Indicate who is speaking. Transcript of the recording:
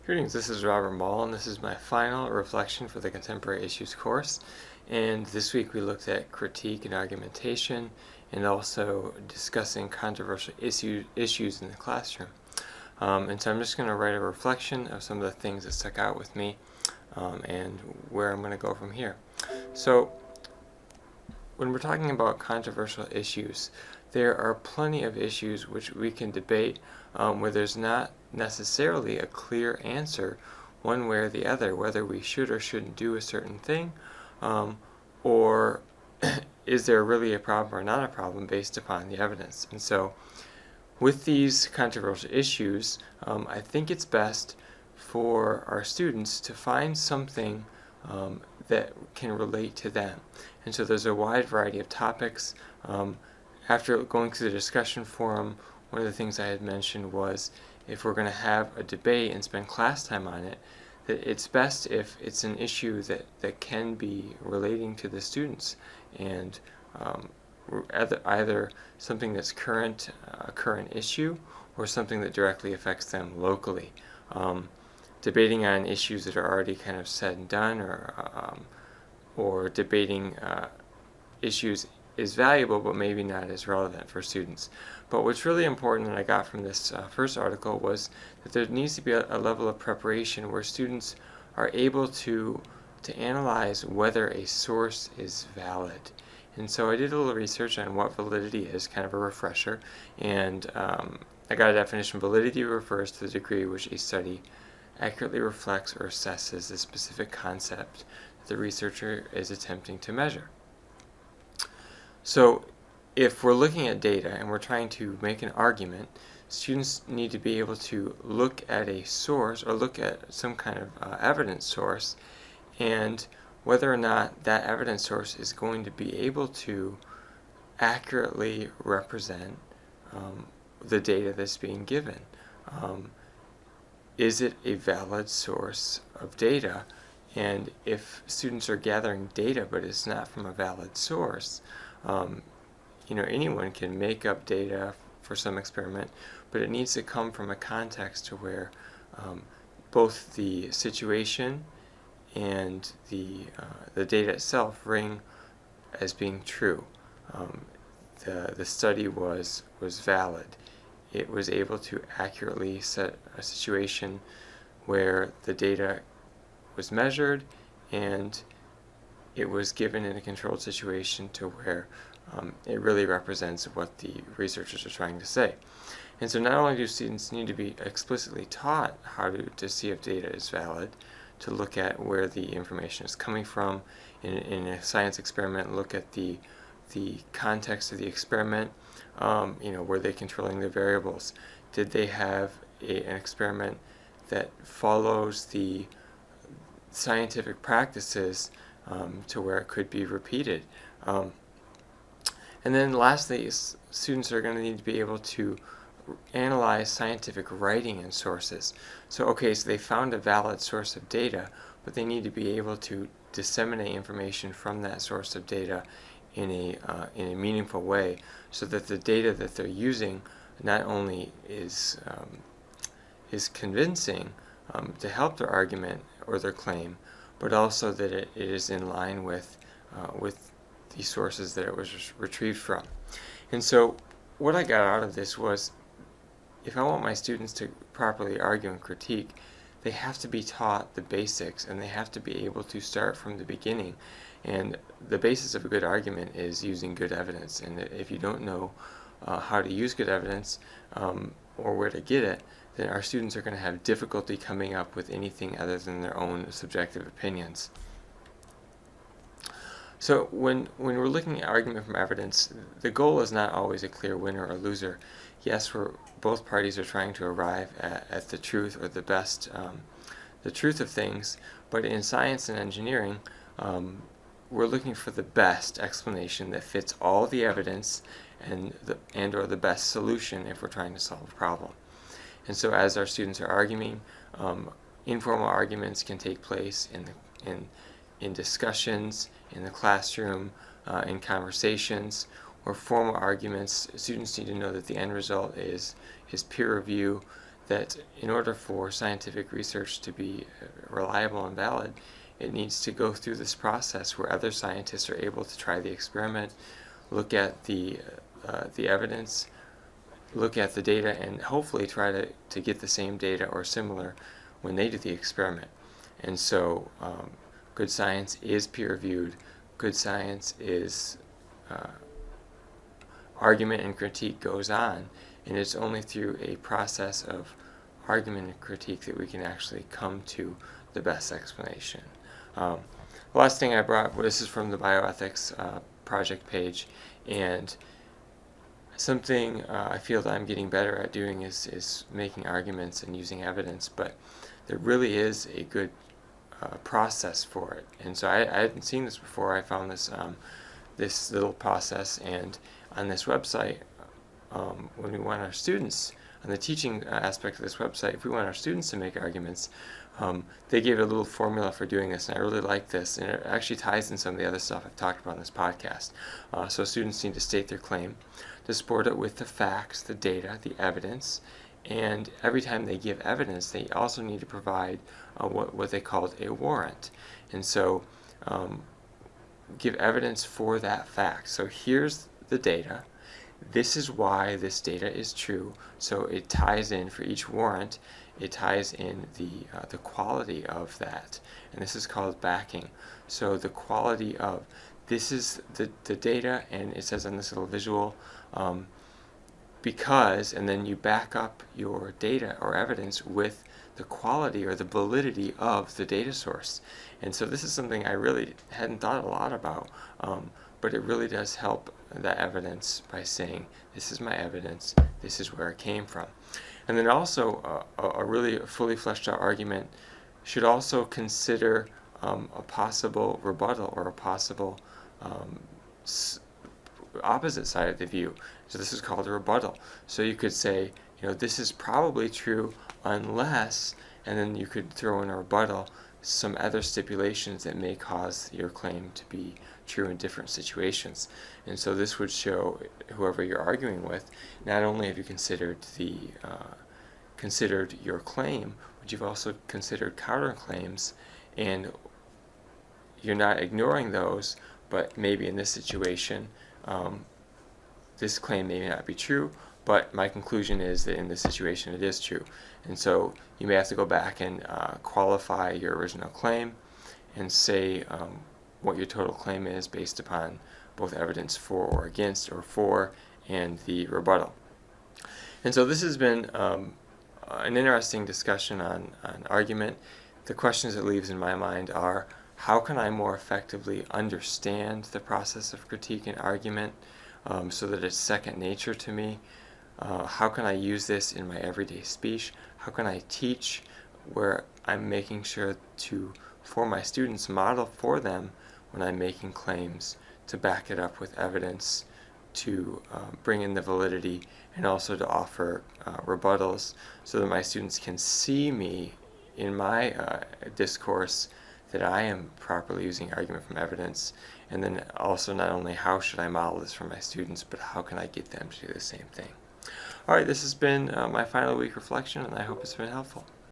Speaker 1: Greetings, this is Robert Mall, and this is my final reflection for the Contemporary Issues course. And this week we looked at critique and argumentation, and also discussing controversial issues in the classroom. And so I'm just going to write a reflection of some of the things that stuck out with me, and where I'm going to go from here. So when we're talking about controversial issues, there are plenty of issues which we can debate where there's not necessarily a clear answer one way or the other, whether we should or shouldn't do a certain thing, or is there really a problem or not a problem based upon the evidence. And so with these controversial issues, I think it's best for our students to find something that can relate to them. And so there's a wide variety of topics. After going through the discussion forum, one of the things I had mentioned was if we're going to have a debate and spend class time on it, that it's best if it's an issue that can be relating to the students, and either something that's a current issue, or something that directly affects them locally. Debating on issues that are already kind of said and done, or debating issues is valuable but maybe not as relevant for students. But what's really important that I got from this first article was that there needs to be a level of preparation where students are able to analyze whether a source is valid. And so I did a little research on what validity is, kind of a refresher, and I got a definition. Validity refers to the degree which a study accurately reflects or assesses the specific concept that the researcher is attempting to measure. So if we're looking at data and we're trying to make an argument, students need to be able to look at a source or look at some kind of evidence source, and whether or not that evidence source is going to be able to accurately represent the data that's being given. Is it a valid source of data? And if students are gathering data but it's not from a valid source, anyone can make up data for some experiment, but it needs to come from a context to where both the situation and the data itself ring as being true. The study was valid. It was able to accurately set a situation where the data was measured and it was given in a controlled situation to where it really represents what the researchers are trying to say. And so not only do students need to be explicitly taught how to see if data is valid, to look at where the information is coming from in a science experiment, look at the context of the experiment. Were they controlling the variables? Did they have an experiment that follows the scientific practices to where it could be repeated? And then lastly, students are going to need to be able to analyze scientific writing and sources. So they found a valid source of data, but they need to be able to disseminate information from that source of data in a meaningful way, so that the data that they're using not only is convincing to help their argument or their claim, but also that it is in line with the sources that it was retrieved from. And so what I got out of this was, if I want my students to properly argue and critique, they have to be taught the basics, and they have to be able to start from the beginning. And the basis of a good argument is using good evidence. And if you don't know how to use good evidence or where to get it, then our students are going to have difficulty coming up with anything other than their own subjective opinions. So when we're looking at argument from evidence, the goal is not always a clear winner or loser. Yes, both parties are trying to arrive at the truth, or the truth of things, but in science and engineering, we're looking for the best explanation that fits all the evidence and or the best solution if we're trying to solve a problem. And so as our students are arguing, informal arguments can take place in discussions, in the classroom, in conversations, or formal arguments. Students need to know that the end result is peer review, that in order for scientific research to be reliable and valid, it needs to go through this process where other scientists are able to try the experiment, look at the evidence, look at the data, and hopefully try to get the same data or similar when they do the experiment. And so good science is peer-reviewed. Good science is argument and critique goes on, and it's only through a process of argument and critique that we can actually come to the best explanation. The last thing I brought, well, this is from the bioethics project page, and something I feel that I'm getting better at doing is making arguments and using evidence, but there really is a good process for it. And so I hadn't seen this before. I found this this little process, and on this website, when we want our students, on the teaching aspect of this website, if we want our students to make arguments, they gave a little formula for doing this, and I really like this, and it actually ties in some of the other stuff I've talked about in this podcast. So students need to state their claim, to support it with the facts, the data, the evidence, and every time they give evidence, they also need to provide what they called a warrant. And so give evidence for that fact. So here's the data. This is why this data is true. So it ties in for each warrant. It ties in the quality of that, and this is called backing. So the quality of this is the data, and it says on this little visual because, and then you back up your data or evidence with the quality or the validity of the data source. And so this is something I really hadn't thought a lot about, but it really does help that evidence by saying, this is my evidence, this is where it came from. And then also a really fully fleshed out argument should also consider a possible rebuttal or a possible opposite side of the view. So this is called a rebuttal. So you could say, this is probably true unless, and then you could throw in a rebuttal some other stipulations that may cause your claim to be true in different situations. And so this would show whoever you're arguing with, not only have you considered considered your claim, but you've also considered counterclaims, and you're not ignoring those, but maybe in this situation, this claim may not be true, but my conclusion is that in this situation it is true. And so you may have to go back and qualify your original claim and say what your total claim is based upon both evidence for or against, or for and the rebuttal. And so this has been an interesting discussion on argument. The questions it leaves in my mind are, how can I more effectively understand the process of critique and argument so that it's second nature to me? How can I use this in my everyday speech? How can I teach where I'm making sure to, for my students, model for them when I'm making claims, to back it up with evidence, to bring in the validity, and also to offer rebuttals so that my students can see me in my discourse that I am properly using argument from evidence. And then also, not only how should I model this for my students, but how can I get them to do the same thing. All right, this has been my final week reflection, and I hope it's been helpful.